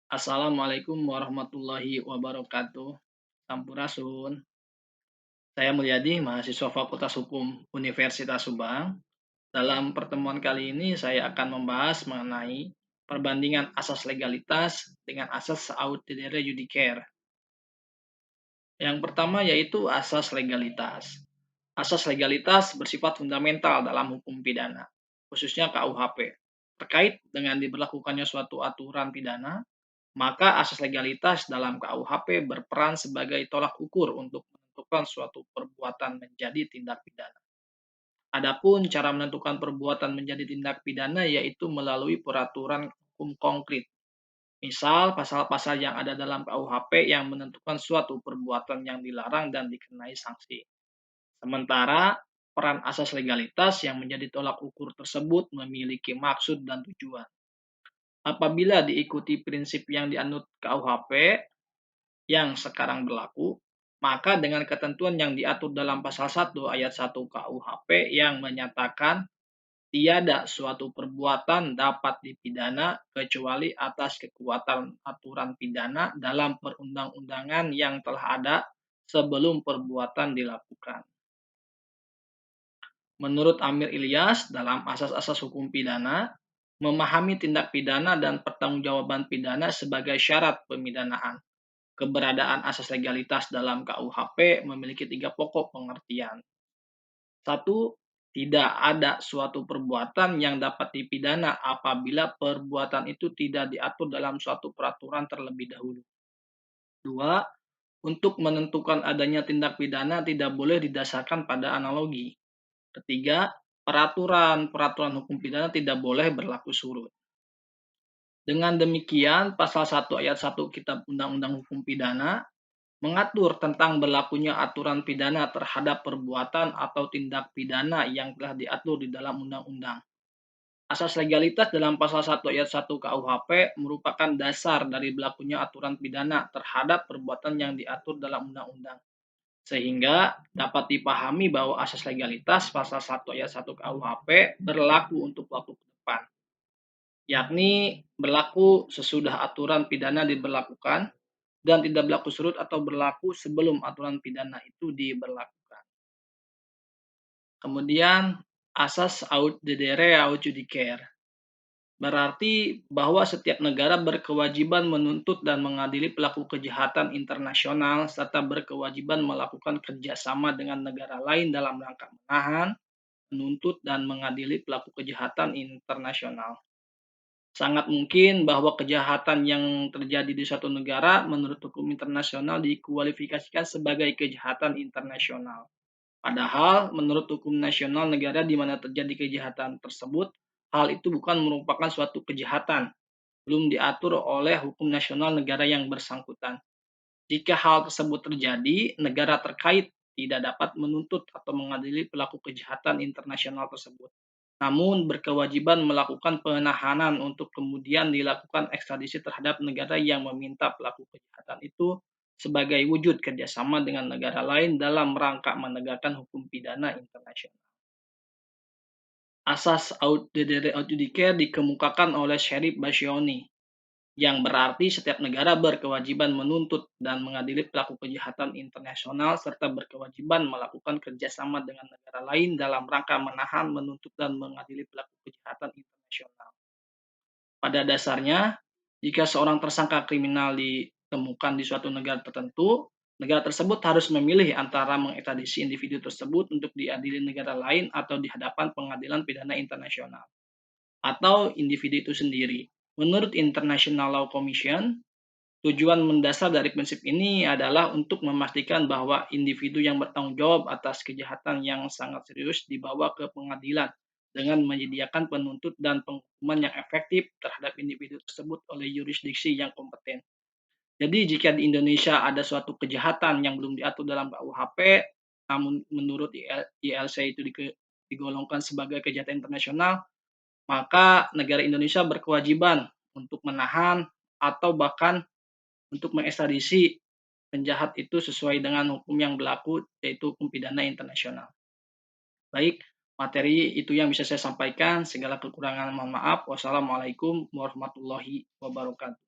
Assalamualaikum warahmatullahi wabarakatuh. Sampurasun. Saya Mulyadi, mahasiswa Fakultas Hukum Universitas Subang. Dalam pertemuan kali ini saya akan membahas mengenai perbandingan asas legalitas dengan asas auditere judicare. Yang pertama yaitu asas legalitas. Asas legalitas bersifat fundamental dalam hukum pidana, khususnya KUHP. Terkait dengan diberlakukannya suatu aturan pidana, maka asas legalitas dalam KUHP berperan sebagai tolak ukur untuk menentukan suatu perbuatan menjadi tindak pidana. Adapun cara menentukan perbuatan menjadi tindak pidana yaitu melalui peraturan hukum konkret. Misal pasal-pasal yang ada dalam KUHP yang menentukan suatu perbuatan yang dilarang dan dikenai sanksi. Sementara peran asas legalitas yang menjadi tolak ukur tersebut memiliki maksud dan tujuan. Apabila diikuti prinsip yang dianut KUHP yang sekarang berlaku, maka dengan ketentuan yang diatur dalam pasal 1 ayat 1 KUHP yang menyatakan tiada suatu perbuatan dapat dipidana kecuali atas kekuatan aturan pidana dalam perundang-undangan yang telah ada sebelum perbuatan dilakukan. Menurut Amir Ilyas, dalam asas-asas hukum pidana, memahami tindak pidana dan pertanggungjawaban pidana sebagai syarat pemidanaan. Keberadaan asas legalitas dalam KUHP memiliki 3 pokok pengertian. 1. Tidak ada suatu perbuatan yang dapat dipidana apabila perbuatan itu tidak diatur dalam suatu peraturan terlebih dahulu. 2. Untuk menentukan adanya tindak pidana tidak boleh didasarkan pada analogi. Ketiga, peraturan hukum pidana tidak boleh berlaku surut. Dengan demikian, pasal 1 ayat 1 Kitab Undang-Undang Hukum Pidana mengatur tentang berlakunya aturan pidana terhadap perbuatan atau tindak pidana yang telah diatur di dalam undang-undang. Asas legalitas dalam pasal 1 ayat 1 KUHP merupakan dasar dari berlakunya aturan pidana terhadap perbuatan yang diatur dalam undang-undang. Sehingga dapat dipahami bahwa asas legalitas pasal 1 ayat 1 KUHP berlaku untuk waktu ke depan, yakni berlaku sesudah aturan pidana diberlakukan dan tidak berlaku surut atau berlaku sebelum aturan pidana itu diberlakukan. Kemudian asas aut dedere aut judicare berarti bahwa setiap negara berkewajiban menuntut dan mengadili pelaku kejahatan internasional serta berkewajiban melakukan kerjasama dengan negara lain dalam rangka menahan, menuntut, dan mengadili pelaku kejahatan internasional. Sangat mungkin bahwa kejahatan yang terjadi di suatu negara menurut hukum internasional dikualifikasikan sebagai kejahatan internasional. Padahal menurut hukum nasional negara di mana terjadi kejahatan tersebut, hal itu bukan merupakan suatu kejahatan, belum diatur oleh hukum nasional negara yang bersangkutan. Jika hal tersebut terjadi, negara terkait tidak dapat menuntut atau mengadili pelaku kejahatan internasional tersebut, namun berkewajiban melakukan penahanan untuk kemudian dilakukan ekstradisi terhadap negara yang meminta pelaku kejahatan itu sebagai wujud kerjasama dengan negara lain dalam rangka menegakkan hukum pidana internasional. Asas aut dedere aut judicare dikemukakan oleh Sheriff Bascioni, yang berarti setiap negara berkewajiban menuntut dan mengadili pelaku kejahatan internasional serta berkewajiban melakukan kerjasama dengan negara lain dalam rangka menahan, menuntut, dan mengadili pelaku kejahatan internasional. Pada dasarnya, jika seorang tersangka kriminal ditemukan di suatu negara tertentu, negara tersebut harus memilih antara mengekstradisi individu tersebut untuk diadili negara lain atau di hadapan pengadilan pidana internasional, atau individu itu sendiri. Menurut International Law Commission, tujuan mendasar dari prinsip ini adalah untuk memastikan bahwa individu yang bertanggung jawab atas kejahatan yang sangat serius dibawa ke pengadilan dengan menyediakan penuntut dan penghukuman yang efektif terhadap individu tersebut oleh yurisdiksi yang kompeten. Jadi jika di Indonesia ada suatu kejahatan yang belum diatur dalam KUHP, namun menurut ILC itu digolongkan sebagai kejahatan internasional, maka negara Indonesia berkewajiban untuk menahan atau bahkan untuk mengekstradisi penjahat itu sesuai dengan hukum yang berlaku, yaitu hukum pidana internasional. Baik, materi itu yang bisa saya sampaikan. Segala kekurangan mohon maaf. Wassalamualaikum warahmatullahi wabarakatuh.